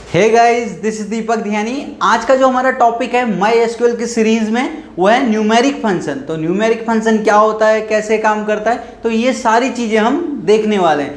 Hey guys, this is दीपक ध्यानी। आज का जो हमारा टॉपिक है माई एसक्यूएल की सीरीज में वो है न्यूमेरिक फंक्शन। तो न्यूमेरिक फंक्शन क्या होता है, कैसे काम करता है, तो ये सारी चीजें हम देखने वाले हैं।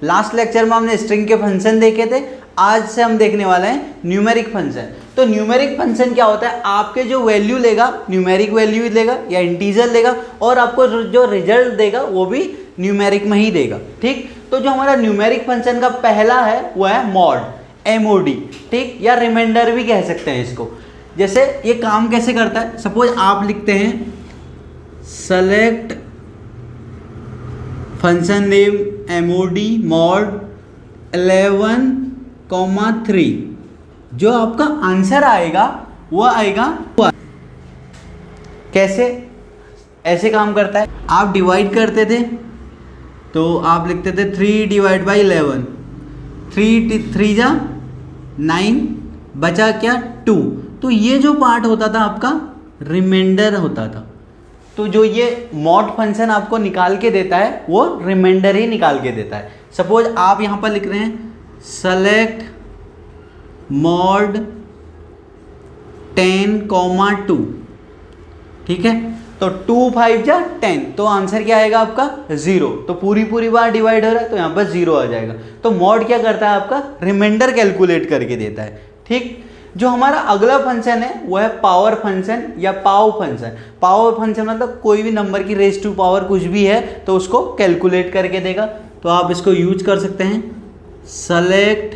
लास्ट लेक्चर में हमने स्ट्रिंग के फंक्शन देखे थे, आज से हम देखने वाले हैं न्यूमेरिक फंक्शन। तो न्यूमेरिक फंक्शन क्या होता है, आपके जो वैल्यू लेगा न्यूमेरिक वैल्यू लेगा या इंटीजर लेगा, और आपको जो रिजल्ट देगा वो भी न्यूमेरिक में ही देगा। ठीक, तो जो हमारा न्यूमेरिक फंक्शन का पहला है वो है मॉड, MOD। ठीक, या रिमाइंडर भी कह सकते हैं इसको। जैसे ये काम कैसे करता है, सपोज आप लिखते हैं select function name MOD mod 11,3, जो आपका आंसर आएगा वो आएगा कैसे, ऐसे काम करता है। आप डिवाइड करते थे तो आप लिखते थे 3 डिवाइड बाई 11, 3 जा 9, बचा क्या 2। तो ये जो पार्ट होता था आपका रिमाइंडर होता था। तो जो ये मॉड फंक्शन आपको निकाल के देता है वो रिमाइंडर ही निकाल के देता है। सपोज आप यहाँ पर लिख रहे हैं सेलेक्ट मॉड 10,2। ठीक है, तो 2 5 जा 10, तो आंसर क्या आएगा आपका 0। तो पूरी बार डिवाइड हो रहा है तो यहाँ पर 0 आ जाएगा। तो मॉड क्या करता है, आपका रिमाइंडर कैलकुलेट करके देता है। ठीक, जो हमारा अगला फंक्शन है वो है पावर फंक्शन या पाव फंक्शन। पावर फंक्शन मतलब कोई भी नंबर की रेज टू पावर कुछ भी है तो उसको कैलकुलेट करके देगा। तो आप इसको यूज कर सकते हैं सेलेक्ट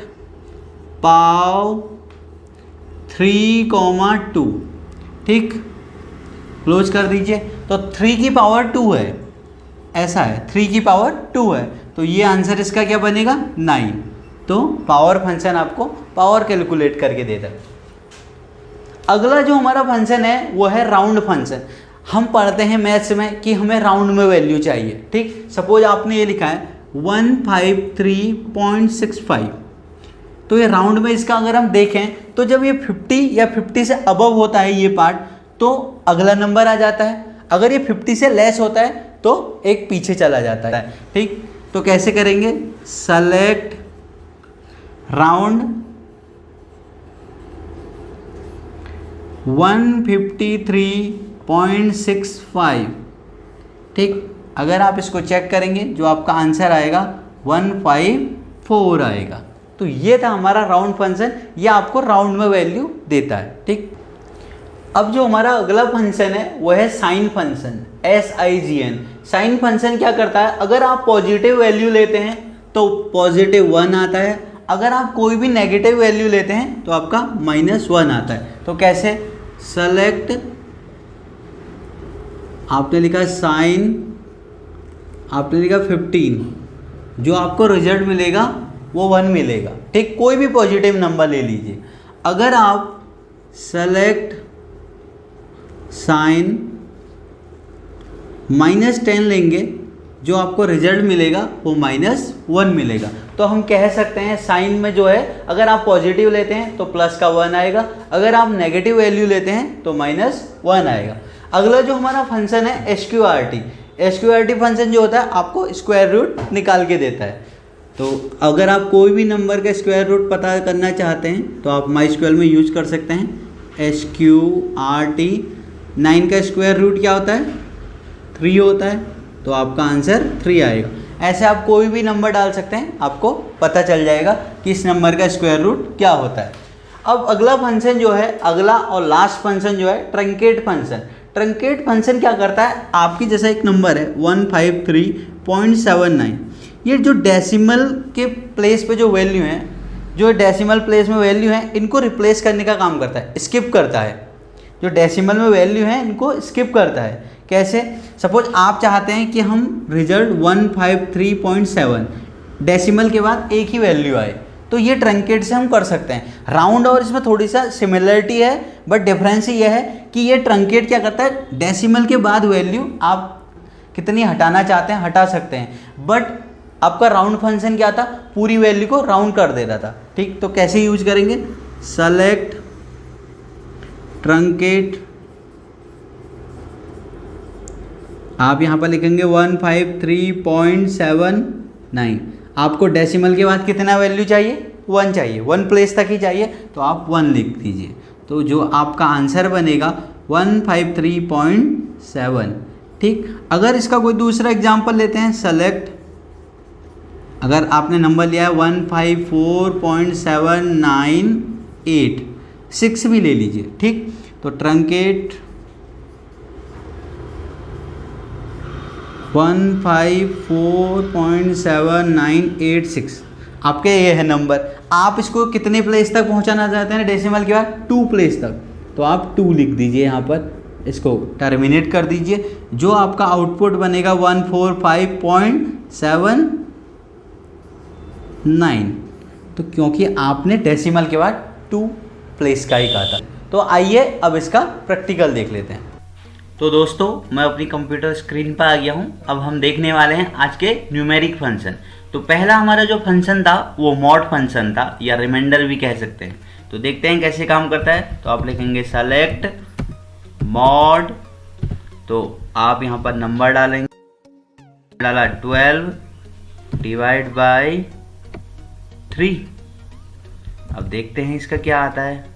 पाव 3,2। ठीक, क्लोज कर दीजिए। तो 3 की पावर 2 है, ऐसा है, 3 की पावर 2 है, तो ये आंसर इसका क्या बनेगा 9। तो पावर फंक्शन आपको पावर कैलकुलेट करके देता है। अगला जो हमारा फंक्शन है वो है राउंड फंक्शन। हम पढ़ते हैं मैथ्स में कि हमें राउंड में वैल्यू चाहिए। ठीक, सपोज आपने ये लिखा है 153.65, तो ये राउंड में इसका अगर हम देखें तो जब ये 50 या 50 से अबव होता है ये पार्ट तो अगला नंबर आ जाता है, अगर ये 50 से लेस होता है तो एक पीछे चला जाता है। ठीक, तो कैसे करेंगे, सेलेक्ट राउंड 153.65। ठीक, अगर आप इसको चेक करेंगे जो आपका आंसर आएगा 154 आएगा। तो ये था हमारा राउंड फंक्शन, ये आपको राउंड में वैल्यू देता है। ठीक, अब जो हमारा अगला फंक्शन है वो है sine function, SIGN। Sine function क्या करता है, अगर आप पॉजिटिव वैल्यू लेते हैं तो +1 आता है, अगर आप कोई भी नेगेटिव वैल्यू लेते हैं तो आपका -1 आता है। तो कैसे, सेलेक्ट, आपने लिखा साइन, आपने लिखा 15, जो आपको रिजल्ट मिलेगा वो 1 मिलेगा। ठीक, कोई भी पॉजिटिव नंबर ले लीजिए। अगर आप सेलेक्ट साइन -10 लेंगे, जो आपको रिजल्ट मिलेगा वो -1 मिलेगा। तो हम कह सकते हैं साइन में जो है अगर आप पॉजिटिव लेते हैं तो प्लस का 1 आएगा, अगर आप नेगेटिव वैल्यू लेते हैं तो -1 आएगा। अगला जो हमारा फंक्शन है SQRT फंक्शन जो होता है आपको स्क्वायर रूट निकाल के देता है। तो अगर आप कोई भी नंबर का स्क्वायर रूट पता करना चाहते हैं तो आप MySQL में यूज कर सकते हैं SQRT। 9 का स्क्वायर रूट क्या होता है, 3 होता है, तो आपका आंसर 3 आएगा। ऐसे आप कोई भी नंबर डाल सकते हैं, आपको पता चल जाएगा कि इस नंबर का स्क्वायर रूट क्या होता है। अब अगला फंक्शन जो है, अगला और लास्ट फंक्शन जो है ट्रंकेट फंक्शन। ट्रंकेट फंक्शन क्या करता है, आपकी जैसा एक नंबर है 153.79, ये जो डेसिमल के प्लेस पे जो वैल्यू है, जो डेसिमल प्लेस में वैल्यू है, इनको रिप्लेस करने का काम करता है, स्किप करता है। जो डेसिमल में वैल्यू है इनको स्किप करता है। कैसे, सपोज आप चाहते हैं कि हम रिजल्ट 153.7 डेसिमल के बाद एक ही वैल्यू आए, तो ये ट्रंकेट से हम कर सकते हैं। राउंड और इसमें थोड़ी सा सिमिलरिटी है, बट डिफरेंस ये है कि ये ट्रंकेट क्या करता है, डेसिमल के बाद वैल्यू आप कितनी हटाना चाहते हैं हटा सकते हैं, बट आपका राउंड फंक्शन क्या था, पूरी वैल्यू को राउंड कर देता था। ठीक, तो कैसे यूज करेंगे, सेलेक्ट ट्रंकेट आप यहाँ पर लिखेंगे 153.79। आपको डेसिमल के बाद कितना वैल्यू चाहिए, 1 चाहिए, 1 प्लेस तक ही चाहिए, तो आप 1 लिख दीजिए। तो जो आपका आंसर बनेगा 153.7। ठीक, अगर इसका कोई दूसरा एग्जांपल लेते हैं, सेलेक्ट, अगर आपने नंबर लिया है 154.798, 6 भी ले लीजिए। ठीक, तो ट्रंकेट 154.7986 आपके ये है नंबर। आप इसको कितने प्लेस तक पहुंचाना चाहते हैं डेसिमल के बाद, 2 प्लेस तक, तो आप 2 लिख दीजिए। यहाँ पर इसको टर्मिनेट कर दीजिए। जो आपका आउटपुट बनेगा 145.79, तो क्योंकि आपने डेसिमल के बाद 2 प्लेस का ही कहा था। तो आइए अब इसका प्रैक्टिकल देख लेते हैं। तो दोस्तों, मैं अपनी कंप्यूटर स्क्रीन पर आ गया हूं। अब हम देखने वाले हैं आज के न्यूमेरिक फंक्शन। तो पहला हमारा जो फंक्शन था वो मॉड फंक्शन था, या रिमाइंडर भी कह सकते हैं। तो देखते हैं कैसे काम करता है। तो आप लिखेंगे सेलेक्ट मॉड, तो आप यहाँ पर नंबर डालेंगे, डाला 12 डिवाइड बाय 3। अब देखते हैं इसका क्या आता है।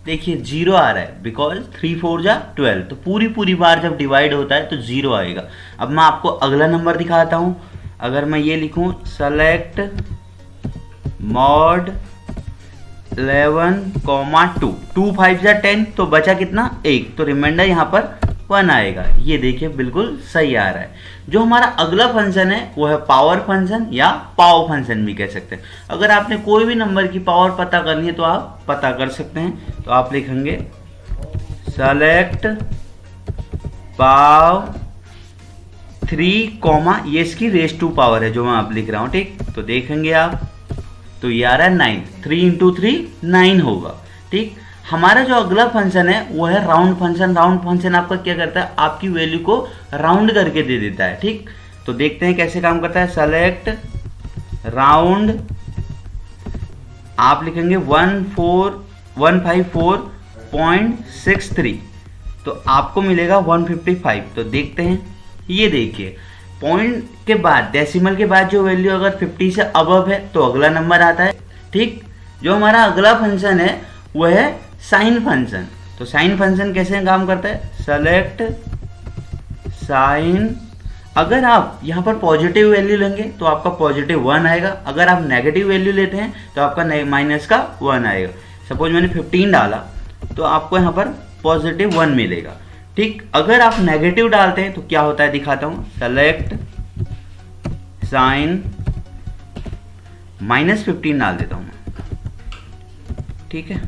देखिए 0 आ रहा है, बिकॉज 3 4 जा 12, तो पूरी बार जब डिवाइड होता है तो 0 आएगा। अब मैं आपको अगला नंबर दिखाता हूँ। अगर मैं ये लिखूँ सेलेक्ट मॉड 11,2, 2 5 जा 10, तो बचा कितना, 1, तो रिमाइंडर यहाँ पर 1 आएगा। ये देखिए बिल्कुल सही आ रहा है। जो हमारा अगला फंक्शन है वो है पावर फंक्शन, या पाव फंक्शन भी कह सकते हैं। अगर आपने कोई भी नंबर की पावर पता करनी है तो आप पता कर सकते हैं। तो आप लिखेंगे सेलेक्ट पाव 3, ये इसकी रेस टू पावर है जो मैं आप लिख रहा हूँ। ठीक, तो देखेंगे आप, तो ये आ रहा है 9, 3 × 3 9 होगा। ठीक, हमारा जो अगला फंक्शन है वो है राउंड फंक्शन। राउंड फंक्शन आपका क्या करता है, आपकी वैल्यू को राउंड करके दे देता है। ठीक, तो देखते हैं कैसे काम करता है। सेलेक्ट राउंड, आप लिखेंगे 154.63, तो आपको मिलेगा 155। तो देखते हैं, ये देखिए पॉइंट के बाद, डेसिमल के बाद जो वैल्यू अगर 50 से अबव है तो अगला नंबर आता है। ठीक, जो हमारा अगला फंक्शन है वो है साइन फंक्शन। तो साइन फंक्शन कैसे काम करता है, सेलेक्ट साइन, अगर आप यहाँ पर पॉजिटिव वैल्यू लेंगे तो आपका पॉजिटिव 1 आएगा। अगर आप नेगेटिव वैल्यू लेते हैं तो आपका माइनस का 1 आएगा। सपोज मैंने 15 डाला तो आपको यहाँ पर पॉजिटिव 1 मिलेगा। ठीक, अगर आप नेगेटिव डालते हैं तो क्या होता है दिखाता हूँ। सेलेक्ट साइन -15 डाल देता हूँ मैं। ठीक है,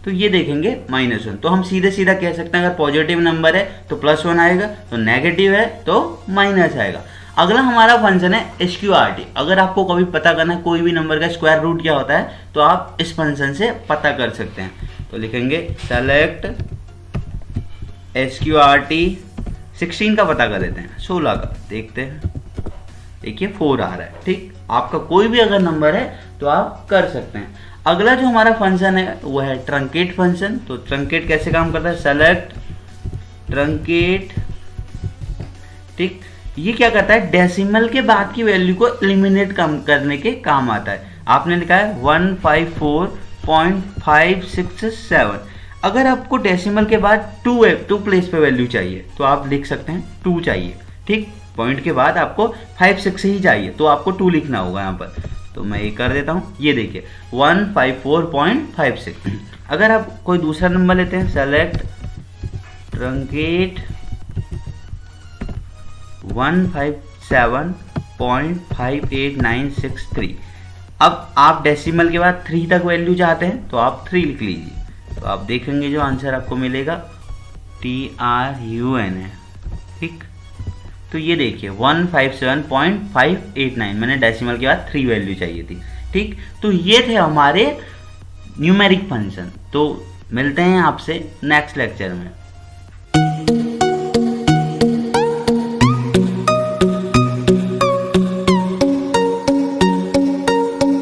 तो ये देखेंगे -1। तो हम सीधे सीधा कह सकते हैं अगर पॉजिटिव नंबर है तो +1 आएगा, तो नेगेटिव है तो माइनस आएगा। अगला हमारा फंक्शन है SQRT। अगर आपको कभी पता करना है कोई भी नंबर का स्क्वायर रूट क्या होता है तो आप इस फंक्शन से पता कर सकते हैं। तो लिखेंगे सेलेक्ट SQRT, 16 का पता कर लेते हैं, 16 का देखते हैं। देखिए 4 आ रहा है। ठीक, आपका कोई भी अगर नंबर है तो आप कर सकते हैं। अगला जो हमारा फंक्शन है वो है ट्रंकेट फंक्शन। तो ट्रंकेट कैसे काम करता है, सेलेक्ट ट्रंकेट। ठीक, ये क्या करता है, डेसिमल के बाद की वैल्यू को एलिमिनेट करने के काम आता है। आपने लिखा है 154.567। अगर आपको डेसिमल के बाद 2 प्लेस पे वैल्यू चाहिए तो आप लिख सकते हैं 2 चाहिए। ठीक, पॉइंट के बाद आपको 5 6 ही चाहिए तो आपको 2 लिखना होगा यहाँ पर। तो मैं ये कर देता हूँ, ये देखिए 154.56। अगर आप कोई दूसरा नंबर लेते हैं, सेलेक्ट ट्रंकेट 157.58963। अब आप डेसिमल के बाद 3 तक वैल्यू चाहते हैं तो आप 3 लिख लीजिए। तो आप देखेंगे जो आंसर आपको मिलेगा TRUN है। ठीक, तो ये देखिए 157.589, मैंने डेसिमल के बाद 3 वैल्यू चाहिए थी। ठीक, तो ये थे हमारे न्यूमेरिक फंक्शन। तो मिलते हैं आपसे नेक्स्ट लेक्चर में।